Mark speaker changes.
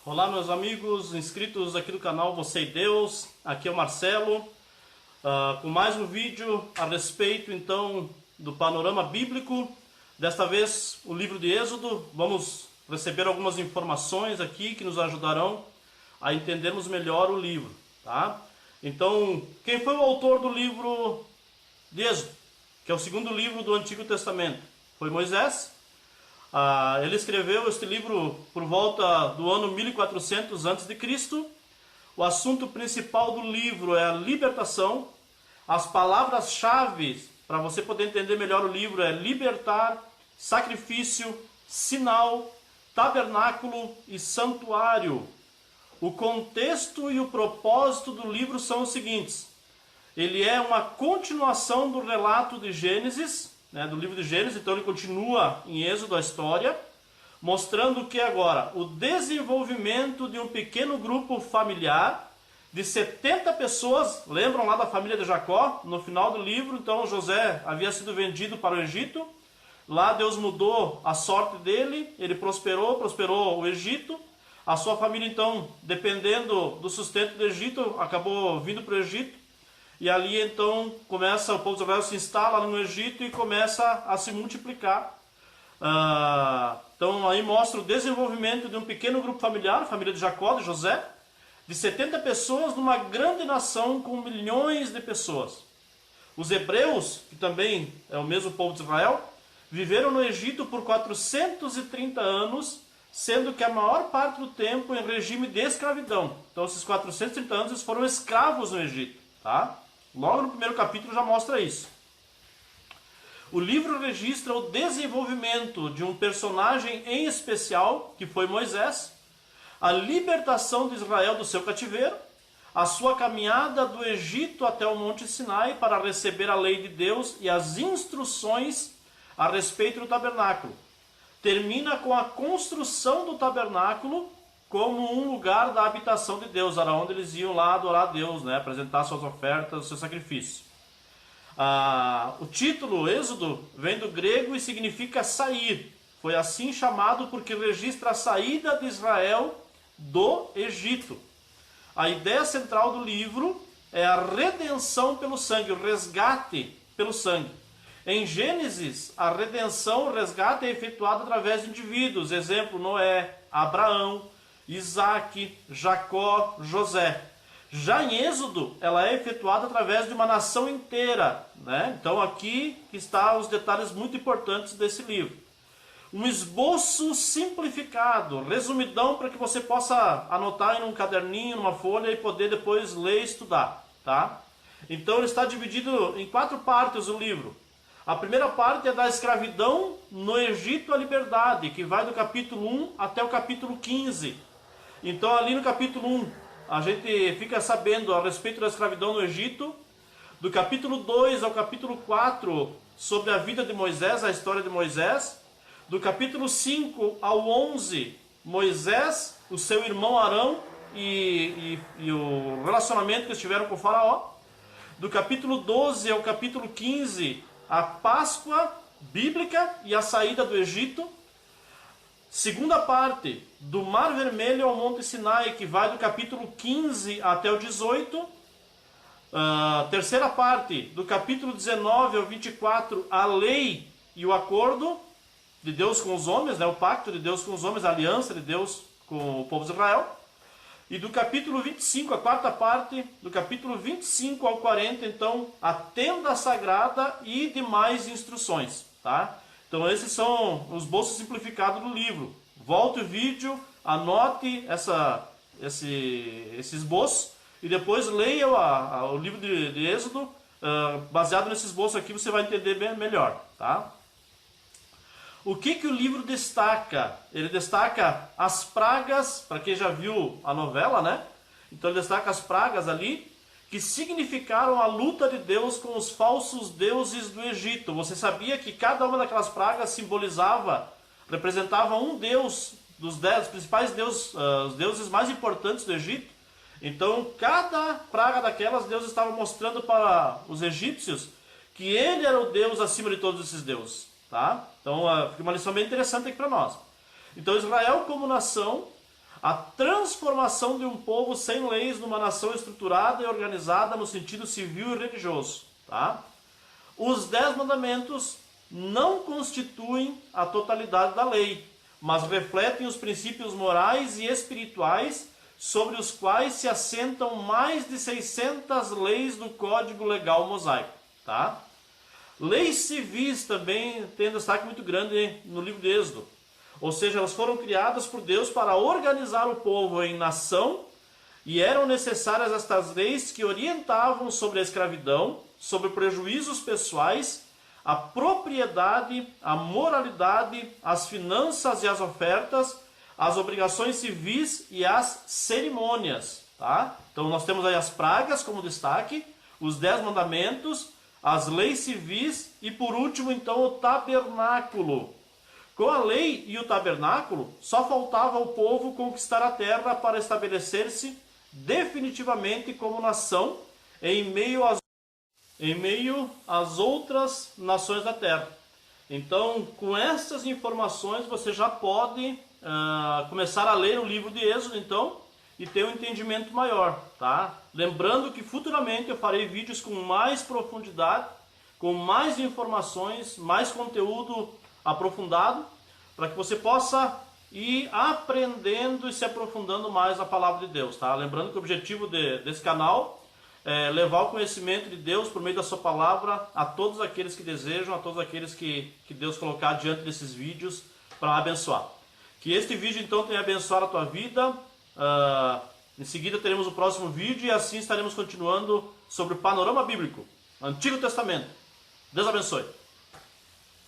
Speaker 1: Olá, meus amigos inscritos aqui do canal Você e Deus. Aqui é o Marcelo, com mais um vídeo a respeito então do panorama bíblico. Desta vez o livro de Êxodo. Vamos receber algumas informações aqui que nos ajudarão a entendermos melhor o livro, tá? Então, quem foi o autor do livro de Êxodo, que é o segundo livro do Antigo Testamento? Foi Moisés. Ele escreveu este livro por volta do ano 1400 a.C. O assunto principal do livro é a libertação. As palavras-chave para você poder entender melhor o livro é libertar, sacrifício, sinal, tabernáculo e santuário. O contexto e o propósito do livro são os seguintes. Ele é uma continuação do relato de Gênesis, do livro de Gênesis, então ele continua em Êxodo a história, mostrando que agora o desenvolvimento de um pequeno grupo familiar de 70 pessoas, lembram lá da família de Jacó, no final do livro, então José havia sido vendido para o Egito, lá Deus mudou a sorte dele, ele prosperou o Egito, a sua família então, dependendo do sustento do Egito, acabou vindo para o Egito. E ali então começa, o povo de Israel se instala no Egito e começa a se multiplicar. Então aí mostra o desenvolvimento de um pequeno grupo familiar, a família de Jacó, de José, de 70 pessoas numa grande nação com milhões de pessoas. Os hebreus, que também é o mesmo povo de Israel, viveram no Egito por 430 anos, sendo que a maior parte do tempo em regime de escravidão. Então esses 430 anos eles foram escravos no Egito, tá? Logo no primeiro capítulo já mostra isso. O livro registra o desenvolvimento de um personagem em especial, que foi Moisés, a libertação de Israel do seu cativeiro, a sua caminhada do Egito até o Monte Sinai para receber a lei de Deus e as instruções a respeito do tabernáculo. Termina com a construção do tabernáculo como um lugar da habitação de Deus, era onde eles iam lá adorar a Deus, apresentar suas ofertas, seu sacrifício. O título Êxodo vem do grego e significa sair. Foi assim chamado porque registra a saída de Israel do Egito. A ideia central do livro é a redenção pelo sangue, o resgate pelo sangue. Em Gênesis, a redenção, o resgate é efetuado através de indivíduos, exemplo, Noé, Abraão, Isaac, Jacó, José. Já em Êxodo, ela é efetuada através de uma nação inteira, Então aqui está os detalhes muito importantes desse livro. Um esboço simplificado, resumidão, para que você possa anotar em um caderninho, numa folha e poder depois ler e estudar, tá? Então ele está dividido em 4 partes o livro. A primeira parte é da escravidão no Egito à liberdade, que vai do capítulo 1 até o capítulo 15. Então ali no capítulo 1 a gente fica sabendo a respeito da escravidão no Egito. Do capítulo 2 ao capítulo 4 sobre a vida de Moisés, a história de Moisés. Do capítulo 5 ao 11, Moisés, o seu irmão Arão e o relacionamento que eles tiveram com o faraó. Do capítulo 12 ao capítulo 15, a Páscoa bíblica e a saída do Egito. Segunda parte, do Mar Vermelho ao Monte Sinai, que vai do capítulo 15 até o 18. Terceira parte, do capítulo 19 ao 24, a lei e o acordo de Deus com os homens, o pacto de Deus com os homens, a aliança de Deus com o povo de Israel. E do capítulo 25, a quarta parte, do capítulo 25 ao 40, então, a tenda sagrada e demais instruções, tá? Então esses são os esboços simplificados do livro. Volte o vídeo, anote esse esboço e depois leia o livro de Êxodo. Baseado nesse esboço aqui você vai entender bem melhor, tá? O que o livro destaca? Ele destaca as pragas, para quem já viu a novela, Então ele destaca as pragas ali, que significaram a luta de Deus com os falsos deuses do Egito. Você sabia que cada uma daquelas pragas representava um deus dos 10 principais deuses, os deuses mais importantes do Egito? Então, cada praga daquelas, Deus estava mostrando para os egípcios que ele era o Deus acima de todos esses deuses, tá? Então, fica uma lição bem interessante aqui para nós. Então, Israel como nação a transformação de um povo sem leis numa nação estruturada e organizada no sentido civil e religioso. Tá? Os 10 mandamentos não constituem a totalidade da lei, mas refletem os princípios morais e espirituais sobre os quais se assentam mais de 600 leis do Código Legal Mosaico. Tá? Leis civis também têm destaque muito grande no livro de Êxodo. Ou seja, elas foram criadas por Deus para organizar o povo em nação, e eram necessárias estas leis que orientavam sobre a escravidão, sobre prejuízos pessoais, a propriedade, a moralidade, as finanças e as ofertas, as obrigações civis e as cerimônias. Tá? Então nós temos aí as pragas como destaque, os 10 mandamentos, as leis civis e por último então o tabernáculo. Com a lei e o tabernáculo, só faltava ao povo conquistar a terra para estabelecer-se definitivamente como nação em meio às outras nações da terra. Então, com essas informações, você já pode começar a ler o livro de Êxodo, então, e ter um entendimento maior, tá? Lembrando que futuramente eu farei vídeos com mais profundidade, com mais informações, mais conteúdo aprofundado, para que você possa ir aprendendo e se aprofundando mais na palavra de Deus, tá? Lembrando que o objetivo desse canal é levar o conhecimento de Deus por meio da sua palavra a todos aqueles que desejam, a todos aqueles que Deus colocar diante desses vídeos para abençoar. Que este vídeo então tenha abençoado a tua vida. Em seguida teremos o próximo vídeo e assim estaremos continuando sobre o panorama bíblico, Antigo Testamento. Deus abençoe.